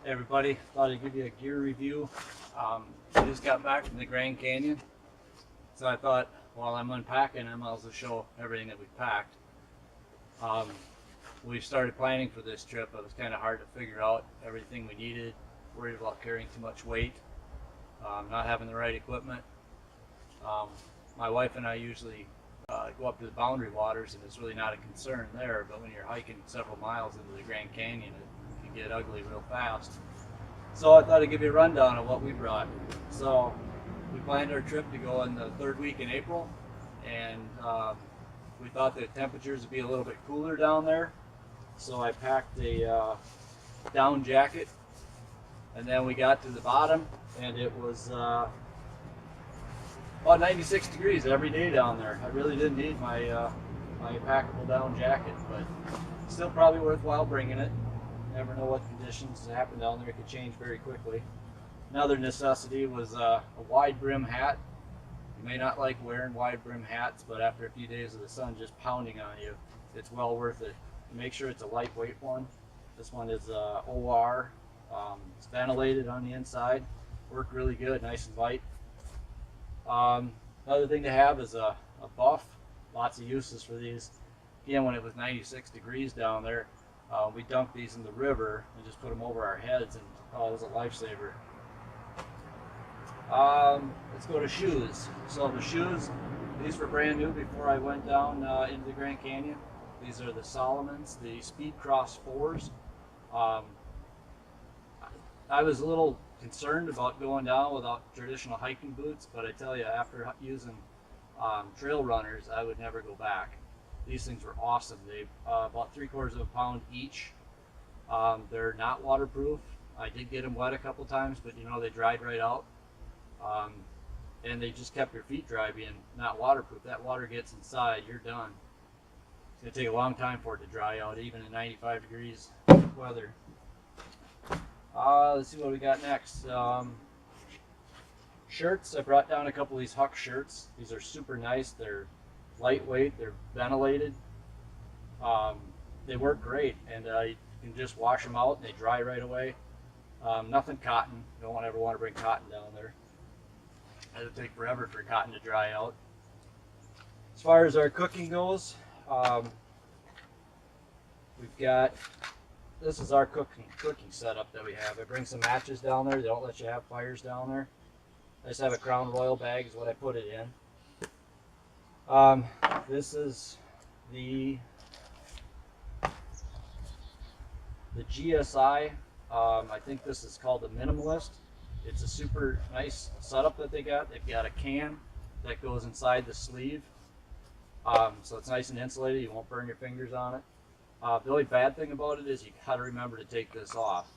Hey everybody, thought I'd give you a gear review. I just got back from the Grand Canyon, so I thought while I'm unpacking, I might as well show everything that we packed. We started planning for this trip. It was kind of hard to figure out everything we needed, worried about carrying too much weight, not having the right equipment. My wife and I usually go up to the Boundary Waters, and it's really not a concern there, but when you're hiking several miles into the Grand Canyon, it can get ugly real fast. So I thought I'd give you a rundown of what we brought. So we planned our trip to go in the third week in April, and we thought the temperatures would be a little bit cooler down there. So I packed a down jacket, and then we got to the bottom, and it was about 96 degrees every day down there. I really didn't need my my packable down jacket, but still probably worthwhile bringing it. Never know what conditions happen down there. It could change very quickly. Another necessity was a wide brim hat. You may not like wearing wide brim hats, but after a few days of the sun just pounding on you, it's well worth it. Make sure it's a lightweight one. This one is OR. It's ventilated on the inside. Worked really good, nice and light. Another thing to have is a buff. Lots of uses for these. Again, when it was 96 degrees down there, we dumped these in the river and just put them over our heads, and it was a lifesaver. Let's go to shoes. So the shoes, these were brand new before I went down into the Grand Canyon. These are the Salomons, the Speedcross 4s. I was a little concerned about going down without traditional hiking boots, but I tell you, after using trail runners, I would never go back. These things were awesome. They about 3/4 of a pound each. They're not waterproof. I did get them wet a couple times, but you know, they dried right out. And they just kept your feet dry, being not waterproof. That water gets inside, you're done. It's gonna take a long time for it to dry out, even in 95 degrees weather. Let's see what we got next. Shirts. I brought down a couple of these Huck shirts. These are super nice. They're lightweight. They're ventilated. They work great, and you can just wash them out and they dry right away. Nothing cotton. You don't ever want to bring cotton down there. It'll take forever for cotton to dry out. As far as our cooking goes, we've got, this is our cooking setup that we have. I bring some matches down there. They don't let you have fires down there. I just have a Crown Royal bag is what I put it in. This is the GSI. I think this is called the Minimalist. It's a super nice setup that they got. They've got a can that goes inside the sleeve. So it's nice and insulated. You won't burn your fingers on it. The only bad thing about it is you gotta remember to take this off.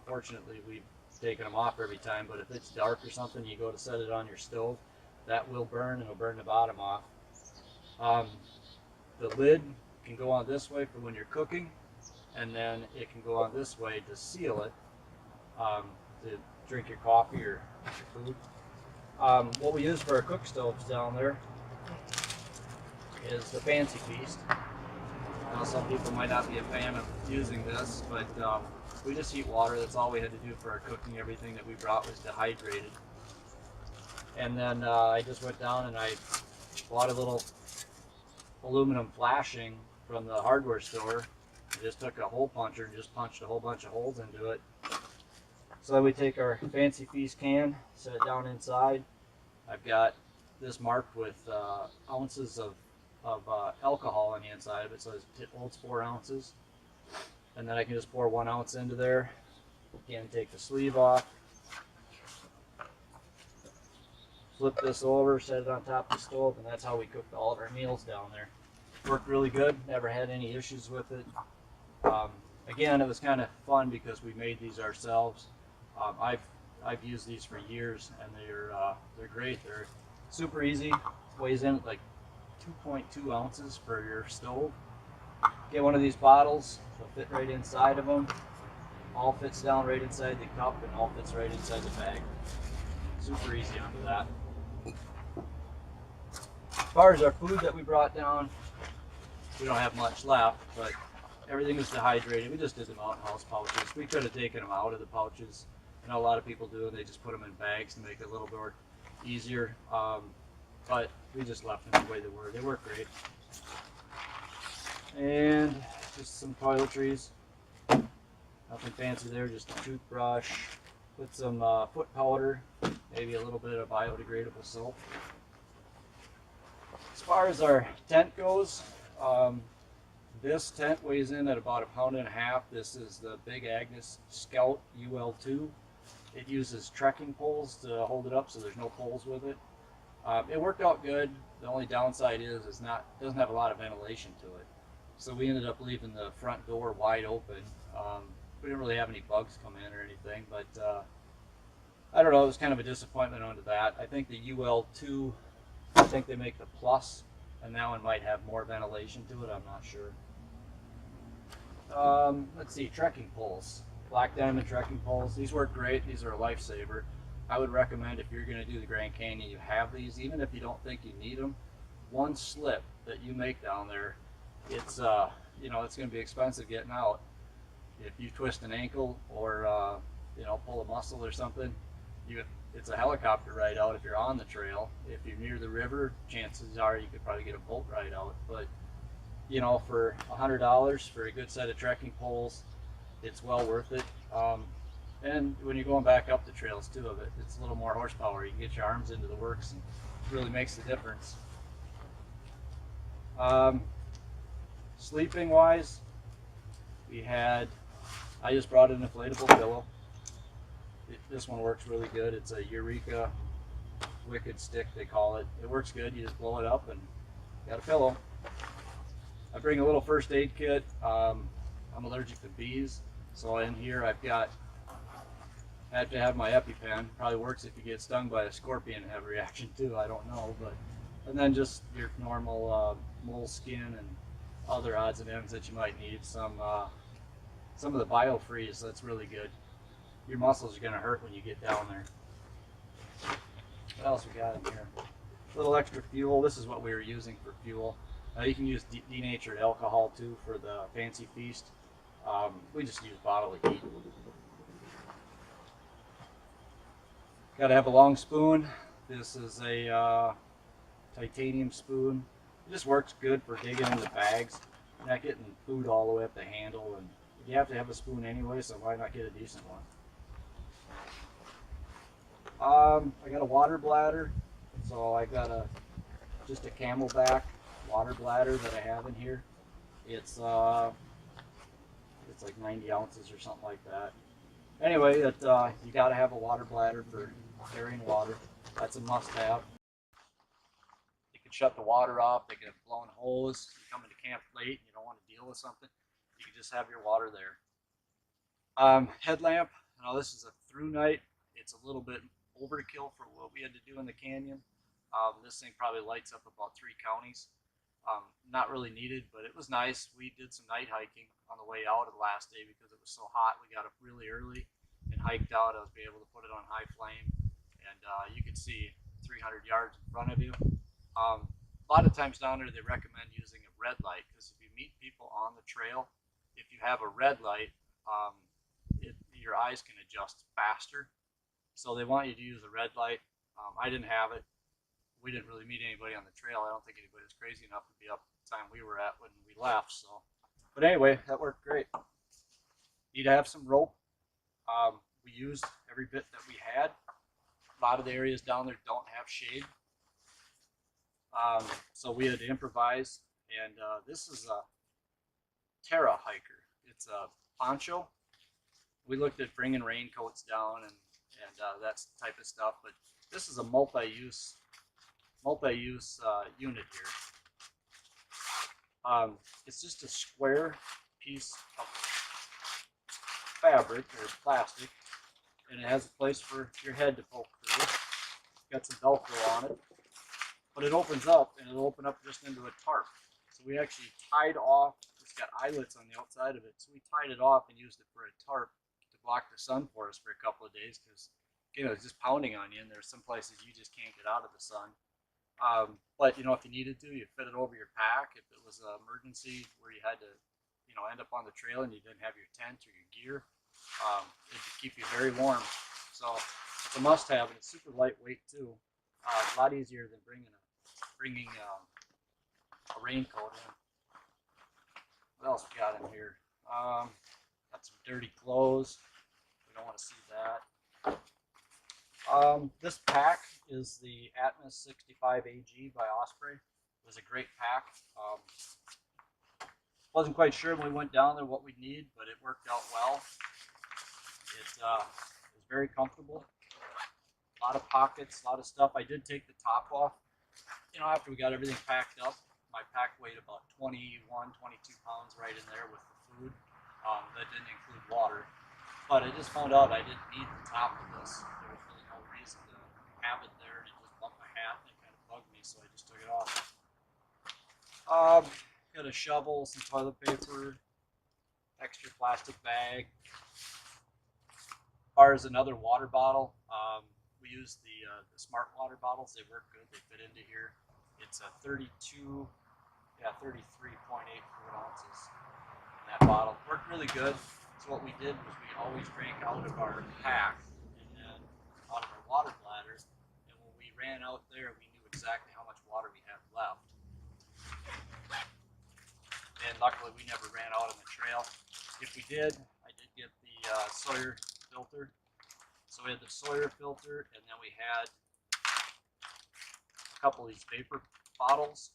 Fortunately, we've taken them off every time, but if it's dark or something, you go to set it on your stove, that will burn, and it'll burn the bottom off. The lid can go on this way for when you're cooking, and then it can go on this way to seal it, to drink your coffee or your food. What we use for our cook stoves down there is the Fancy Feast. Now, some people might not be a fan of using this, but we just heat water. That's all we had to do for our cooking. Everything that we brought was dehydrated. And then I just went down and I bought a little aluminum flashing from the hardware store. I just took a hole puncher and just punched a whole bunch of holes into it. So then we take our Fancy Feast can, set it down inside. I've got this marked with ounces of alcohol on the inside of it, so it holds 4 ounces. And then I can just pour 1 ounce into there. Again, take the sleeve off. Flip this over, set it on top of the stove, and that's how we cooked all of our meals down there. Worked really good, never had any issues with it. Again, it was kind of fun because we made these ourselves. I've used these for years, and they're great. They're super easy. Weighs in at like 2.2 ounces for your stove. Get one of these bottles, they'll fit right inside of them. All fits down right inside the cup, and all fits right inside the bag. Super easy onto that. As far as our food that we brought down, we don't have much left, but everything was dehydrated. We just did them out in house pouches. We could have taken them out of the pouches. I know a lot of people do, and they just put them in bags to make it a little more easier. But we just left them the way they were. They work great. And just some toiletries. Nothing fancy there, just a toothbrush. Put some foot powder, maybe a little bit of biodegradable soap. As far as our tent goes, this tent weighs in at about 1.5 pounds. This is the Big Agnes Scout UL2. It uses trekking poles to hold it up, so there's no poles with it. It worked out good. The only downside is it doesn't have a lot of ventilation to it. So we ended up leaving the front door wide open. We didn't really have any bugs come in or anything, but I don't know, it was kind of a disappointment onto that. I think the UL2, I think they make the Plus, and that one might have more ventilation to it, I'm not sure. Let's see, trekking poles. Black Diamond trekking poles. These work great. These are a lifesaver. I would recommend if you're going to do the Grand Canyon, you have these, even if you don't think you need them. One slip that you make down there, it's you know, it's going to be expensive getting out. If you twist an ankle or you know, pull a muscle or something, it's a helicopter ride out if you're on the trail. If you're near the river, chances are you could probably get a boat ride out. But you know, for $100 for a good set of trekking poles, it's well worth it. And when you're going back up the trails too of it, it's a little more horsepower. You can get your arms into the works, and it really makes the difference. Sleeping wise, I just brought an inflatable pillow. This one works really good. It's a Eureka Wicked Stick, they call it. It works good. You just blow it up and you got a pillow. I bring a little first aid kit. I'm allergic to bees, so in here I have to have my EpiPen. Probably works if you get stung by a scorpion and have a reaction too. I don't know, and then just your normal moleskin and other odds and ends that you might need. Some of the BioFreeze, that's really good. Your muscles are going to hurt when you get down there. What else we got in here? A little extra fuel. This is what we were using for fuel. You can use denatured alcohol too for the Fancy Feast. We just use bodily heat. Got to have a long spoon. This is a titanium spoon. It just works good for digging into bags. You're not getting food all the way up the handle, and you have to have a spoon anyway, so why not get a decent one? I got a water bladder, so I got just a Camelback water bladder that I have in here. It's like 90 ounces or something like that. Anyway, you got to have a water bladder for carrying water. That's a must-have. You can shut the water off. They can have blown hose. You come into camp late and you don't want to deal with something, you can just have your water there. Headlamp. Now this is a through night. It's a little bit overkill for what we had to do in the canyon. This thing probably lights up about 3 counties. Not really needed, but it was nice. We did some night hiking on the way out of the last day because it was so hot. We got up really early and hiked out. I was able to put it on high flame, and you could see 300 yards in front of you. A lot of times down there they recommend using a red light, because if you meet people on the trail, if you have a red light, your eyes can adjust faster. So they want you to use a red light. I didn't have it. We didn't really meet anybody on the trail. I don't think anybody was crazy enough to be up at the time we were at when we left. So, but anyway, that worked great. Need to have some rope. We used every bit that we had. A lot of the areas down there don't have shade, so we had to improvise. And this is a Terra hiker. It's a poncho. We looked at bringing raincoats down and that type of stuff, but this is a multi-use unit here. It's just a square piece of fabric or plastic, and it has a place for your head to poke through. It's got some Velcro on it, but it opens up, and it'll open up just into a tarp. So we actually tied off. It's got eyelets on the outside of it, so we tied it off and used it for a tarp to block the sun for us for a couple of days, because it's just pounding on you, and there's some places you just can't get out of the sun. But if you needed to, you fit it over your pack. If it was an emergency where you had to end up on the trail and you didn't have your tent or your gear, it could keep you very warm. So it's a must-have, and it's super lightweight too. A lot easier than bringing a raincoat in. What else we got in here? Got some dirty clothes. We don't want to see that. This pack is the Atmos 65 AG by Osprey. It was a great pack. Wasn't quite sure when we went down there what we'd need, but it worked out well. It was very comfortable. A lot of pockets, a lot of stuff. I did take the top off. After we got everything packed up, my pack weighed about 21, 22 pounds right in there with the food. That didn't include water. But I just found out I didn't need the top of this. There was really no reason to have it there, and it just bumped my hat and it kind of bugged me, so I just took it off. Got a shovel, some toilet paper, extra plastic bag. As far as another water bottle, we use the Smart Water bottles. They work good. They fit into here. It's a 33.8 fluid ounces in that bottle. Worked really good. So what we did was we always drank out of our pack and then out of our water bladder. And when we ran out there, we knew exactly how much water we had left. And luckily, we never ran out on the trail. If we did, I did get the Sawyer filter. So we had the Sawyer filter, and then we had a couple of these vapor bottles.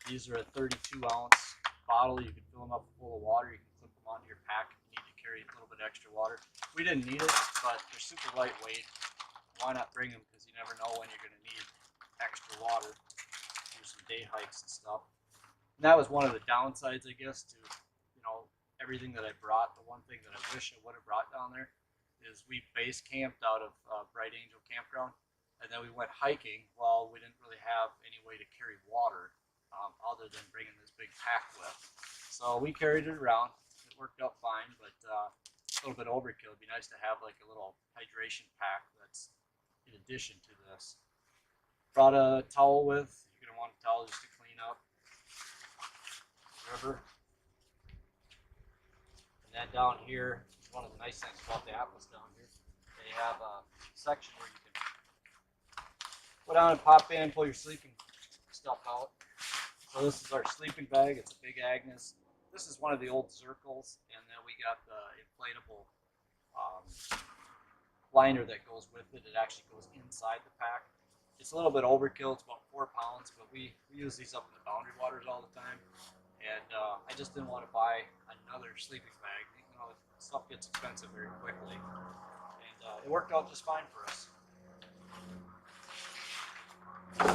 These are a 32-ounce bottle. You can fill them up full of water. You can clip them onto your pack if you need to carry a little bit extra water. We didn't need it, but they're super lightweight. Why not bring them? Because you never know when you're going to need extra water through some day hikes and stuff. And that was one of the downsides, I guess, to everything that I brought. The one thing that I wish I would have brought down there is we base camped out of Bright Angel Campground, and then we went hiking. Well, we didn't really have any way to carry water other than bringing this big pack with. So we carried it around. It worked out fine, but a little bit overkill. It'd be nice to have like a little hydration pack that's in addition to this. Brought a towel with. You're going to want a towel just to clean up. River. And then down here, one of the nice things about the Atmos down here, they have a section where you can go down and pop in, pull your sleeping stuff out. So this is our sleeping bag. It's a big Agnes. This is one of the old Zirkles, and then we got the inflatable liner that goes with it. It actually goes inside the pack. It's a little bit overkill. It's about 4 pounds, but we use these up in the Boundary Waters all the time. And I just didn't want to buy another sleeping bag. Stuff gets expensive very quickly. And it worked out just fine for us.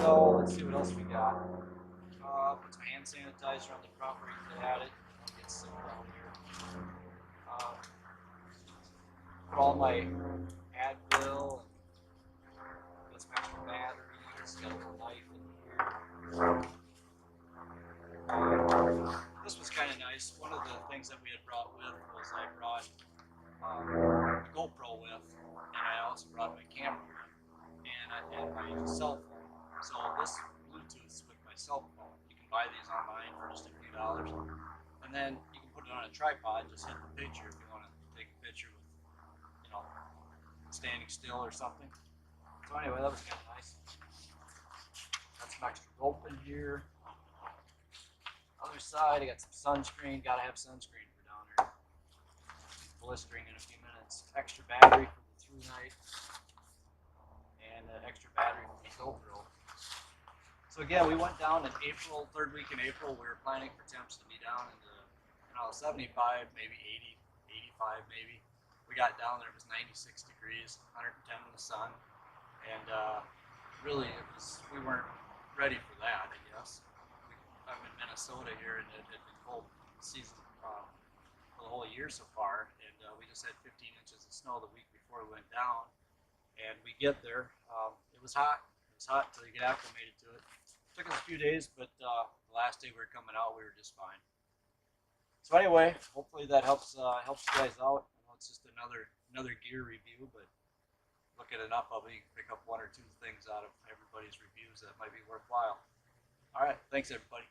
So let's see what else we got. Put some hand sanitizer on the front where you can add it. Don't get sick down here. Put all my Advil and got some extra batteries. Got a little knife in here. This was kind of nice. One of the things that we had brought with was I brought a GoPro with, and I also brought my camera and my cell phone. So this Bluetooth's with my cell phone. You can buy these online for just a few dollars, and then you can put it on a tripod. Just hit the picture if you want to take a picture with, standing still or something. So anyway, that was kind of nice. Got some extra rope in here. Other side, I got some sunscreen. Gotta have sunscreen for down there. Blistering in a few minutes. Extra battery for the through night, and an extra battery for the GoPro. So again, we went down in April, third week in April. We were planning for temps to be down in the 75, maybe 80, 85 maybe. We got down there, it was 96 degrees, 110 in the sun, and really we weren't ready for that, I guess. I'm in Minnesota here, and it had been cold season for the whole year so far, and we just had 15 inches of snow the week before we went down. And we get there, it was hot. It was hot until you get acclimated to it. It took us a few days, but the last day we were coming out, we were just fine. So anyway, hopefully that helps you guys out. I know it's just another gear review, but look at enough of it, you can pick up one or two things out of everybody's reviews that might be worthwhile. All right, thanks everybody.